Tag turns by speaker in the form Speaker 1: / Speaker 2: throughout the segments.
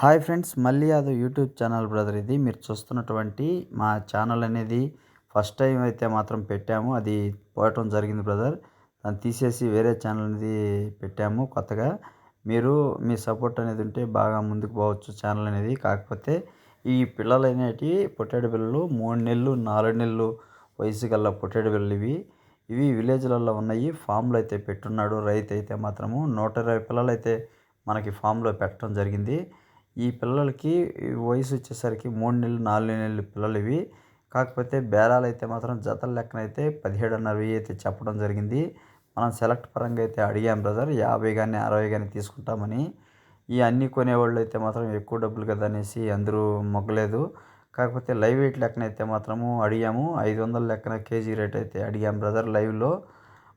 Speaker 1: Hi friends, మళ్ళీ అది YouTube channel brother. ఇది మీరు చూస్తున్నటువంటి మా ఛానల్ అనేది ఫస్ట్ టైం అయితే మాత్రం పెట్టాము. అది పోవటం జరిగింది బ్రదర్. దాన్ని తీసేసి వేరే ఛానల్ అనేది పెట్టాము కొత్తగా. మీరు మీ సపోర్ట్ అనేది ఉంటే బాగా ముందుకు పోవచ్చు ఛానల్ అనేది. కాకపోతే ఈ పిల్లలు అనేటివి పొట్టేడు పిల్లలు 3 నెలలు 4 నెలలు వయసు గల పొట్టేడు పిల్లలు ఇవి విలేజ్లలో ఉన్నాయి. ఫామ్లో అయితే పెట్టున్నాడు రైతు అయితే మాత్రము 120 పిల్లలు అయితే మనకి ఫామ్లో పెట్టడం జరిగింది. ఈ పిల్లలకి వయసు వచ్చేసరికి 3 నెలలు 4 నెలలు పిల్లలు ఇవి. కాకపోతే బేరాలు అయితే మాత్రం జతల లెక్కన అయితే 17,500 అయితే చెప్పడం జరిగింది. మనం సెలెక్ట్ పరంగా అయితే అడిగాం బ్రదర్, 50 కానీ 60 కానీ తీసుకుంటామని. ఈ అన్నీ కొనేవాళ్ళు అయితే మాత్రం ఎక్కువ డబ్బులు కదా అనేసి అందరూ మొగ్గలేదు. కాకపోతే లైవ్ వెయిట్ లెక్కన అయితే మాత్రము అడిగాము. 500 లెక్కన కేజీ రేట్ అయితే అడిగాం బ్రదర్. లైవ్లో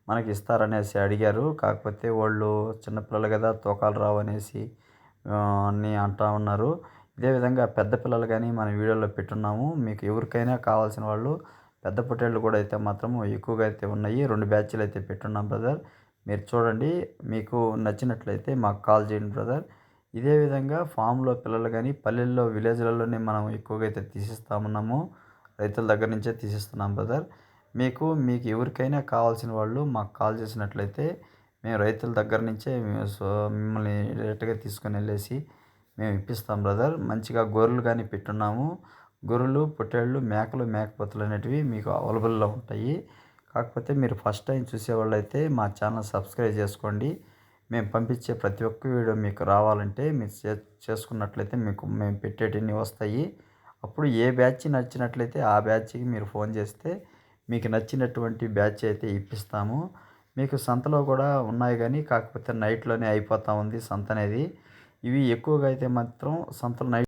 Speaker 1: మనకి ఇస్తారనేసి అడిగారు. కాకపోతే వాళ్ళు చిన్నపిల్లలు కదా తూకాలు రావు అనేసి అని అంటూ ఉన్నారు. ఇదే విధంగా పెద్ద పిల్లలు కానీ మన వీడియోలో పెట్టున్నాము. మీకు ఎవరికైనా కావాల్సిన వాళ్ళు పెద్ద పొట్టేళ్ళు కూడా అయితే మాత్రం ఎక్కువగా అయితే ఉన్నాయి. 2 బ్యాచ్లు అయితే పెట్టున్నాం బ్రదర్. మీరు చూడండి, మీకు నచ్చినట్లయితే మాకు కాల్ చేయండి బ్రదర్. ఇదే విధంగా ఫామ్లో పిల్లలు కానీ పల్లెల్లో విలేజ్లలోనే మనం ఎక్కువగా అయితే తీసిస్తామున్నాము. రైతుల దగ్గర నుంచే తీసిస్తున్నాం బ్రదర్. మీకు ఎవరికైనా కావాల్సిన వాళ్ళు మాకు కాల్ చేసినట్లయితే మేము రైతుల దగ్గర నుంచే మిమ్మల్ని డైరెక్ట్గా తీసుకొని వెళ్ళేసి మేము ఇప్పిస్తాం బ్రదర్. మంచిగా గొర్రెలు కానీ పెట్టున్నాము. గొర్రెలు, పొట్టేళ్ళు, మేకలు, మేకపోతులు అనేటివి మీకు అవైలబుల్లో ఉంటాయి. కాకపోతే మీరు ఫస్ట్ టైం చూసేవాళ్ళు అయితే మా ఛానల్ సబ్స్క్రైబ్ చేసుకోండి. మేము పంపించే ప్రతి ఒక్క వీడియో మీకు రావాలంటే మీరు చేసుకున్నట్లయితే మీకు మేము పెట్టేటివన్నీ వస్తాయి. అప్పుడు ఏ బ్యాచ్ నచ్చినట్లయితే ఆ బ్యాచ్కి మీరు ఫోన్ చేస్తే మీకు నచ్చినటువంటి బ్యాచ్ అయితే ఇప్పిస్తాము. మీకు సంతలో కూడా ఉన్నాయి కానీ కాకపోతే నైట్లోనే అయిపోతూ ఉంది సంత అనేది. ఇవి ఎక్కువగా అయితే మాత్రం సంతలో నైట్